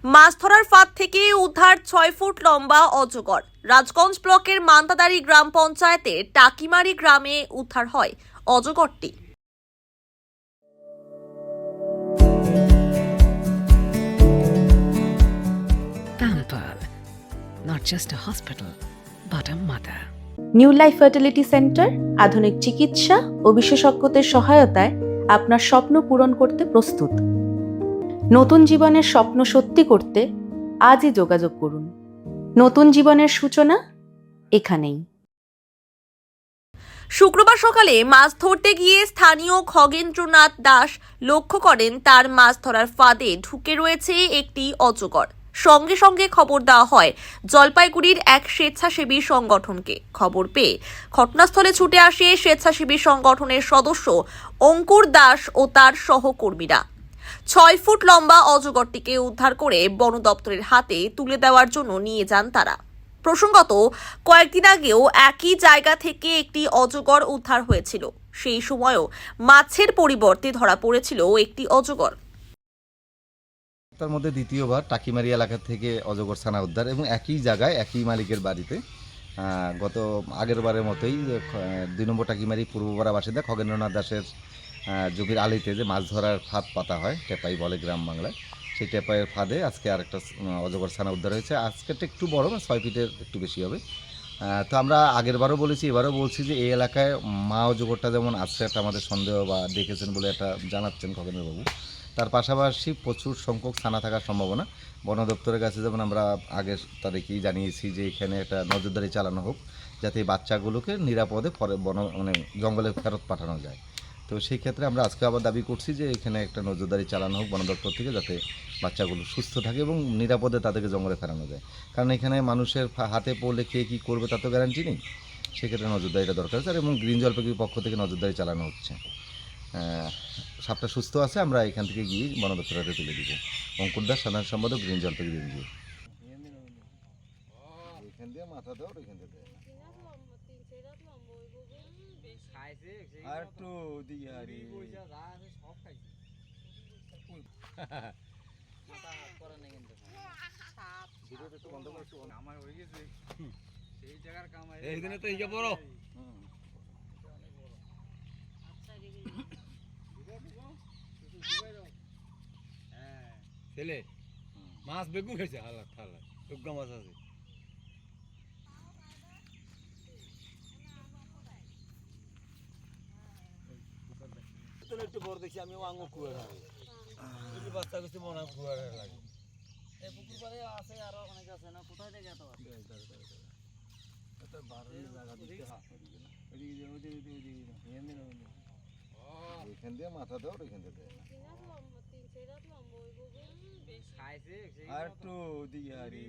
মাছ ধরার ফাঁদ থেকে উদ্ধার ৬ ফুট লম্বা অজগর। রাজগঞ্জ ব্লকের মান্দাদারি গ্রাম পঞ্চায়েতের টাকিমারি গ্রামে উদ্ধার হয় অজগরটি। Pamper, not just a hospital, but a mother. New life fertility centre আধুনিক চিকিৎসা ও বিশেষজ্ঞদের সহায়তায় আপনার স্বপ্ন পূরণ করতে প্রস্তুত। নতুন জীবনের স্বপ্ন সত্যি করতে আজই যোগাযোগ করুন। নতুন জীবনের সূচনা এখানেই। শুক্রবার সকালে মাছ ধরতে গিয়ে স্থানীয় খগেন্দ্রনাথ দাস লক্ষ্য করেন তার মাছ ধরার ফাঁদে ঢুকে রয়েছে একটি অজগর। সঙ্গে সঙ্গে খবর দেওয়া হয় জলপাইগুড়ির এক স্বেচ্ছাসেবী সংগঠনকে। খবর পেয়ে ঘটনাস্থলে ছুটে আসে স্বেচ্ছাসেবী সংগঠনের সদস্য অঙ্কুর দাস ও তার সহকর্মীরা। ৬ ফুট লম্বা অজগরটিকে উদ্ধার করে বন দপ্তরের হাতে তুলে দেওয়ার জন্য নিয়ে যান তারা। প্রসঙ্গত, কয়েকদিন আগেও একই জায়গা থেকে একটি অজগর উদ্ধার হয়েছিল। সেই সময়ও মাছের পরিবর্তে ধরা পড়েছিল একটি অজগর। তার মধ্যে দ্বিতীয়বার টাকিমারি এলাকা থেকে অজগর ছানা উদ্ধার এবং একই জায়গায় একই মালিকের বাড়িতে গত আগের বারের মতোই ২ নম্বর টাকিমারি পূর্বপাড়া বাসিন্দা খগেন্দ্রনাথ দাসের জমির আলিতে যে মাছ ধরার ফাঁদ পাতা হয়, টেপাই বলে গ্রাম বাংলায়, সেই টেপাইয়ের ফাঁদে আজকে আরেকটা অজগর ছানা উদ্ধার হয়েছে। আজকেরটা একটু বড়, ৬ ফিটের একটু বেশি হবে। তো আমরা আগের বারও বলেছি, এবারও বলছি যে এই এলাকায় মা অজগরটা যেমন আছে একটা আমাদের সন্দেহ বা দেখেছেন বলে এটা জানাচ্ছেন খগেন্দ্রবাবু, তার পাশাপাশি প্রচুর সংখ্যক ছানা থাকার সম্ভাবনা। বন দপ্তরের কাছে যেমন আমরা আগের তারিখেই জানিয়েছি যে এখানে একটা নজরদারি চালানো হোক, যাতে এই বাচ্চাগুলোকে নিরাপদে পরে জঙ্গলে ফেরত পাঠানো যায়। তো সেই ক্ষেত্রে আমরা আজকে আবার দাবি করছি যে এখানে একটা নজরদারি চালানো হোক বন দপ্তর থেকে, যাতে বাচ্চাগুলো সুস্থ থাকে এবং নিরাপদে তাদেরকে জঙ্গলে ফেরানো যায়। কারণ এখানে মানুষের হাতে পড়লে কে কী করবে তার তো গ্যারান্টি নেই। সেক্ষেত্রে নজরদারিটা দরকার আছে এবং গ্রিন জলপাইগুড়ির পক্ষ থেকে নজরদারি চালানো হচ্ছে। সাপটা সুস্থ আছে, আমরা এখান থেকে গিয়ে বন দপ্তরে তুলে দিব। অঙ্কুর দাস, সাধারণ সম্পাদক, গ্রিন জলপাইগুড়ি এনজিও। এখান দিয়ে মাথা দাও, এখান থেকে আর একটু দিয়া রে সব খাইছে মাথা হাত করে না কিন্তু সাপ ভিডিওটা একটু বন্ধ করে আমার হয়ে গেছে সেই জায়গার কাম এইখানে তো এইটা বড় আচ্ছা হ্যাঁ ছেলে মাছ বেগু খাইছে হালা থালা টুকরা মাছ আছে একটু বড় দেখি আমি আঙুর কুয়ার খাই এই বাচ্চা কিছু মনে কুয়ার লাগে এই পুকুর পাড়ে আছে আর অনেক আছে না, কোথায় থেকে এত আছে এটা বারো জায়গা দিতে হয় এখান দিয়ে মাথা দাও, এখান থেকে আর একটু দিয়া রে।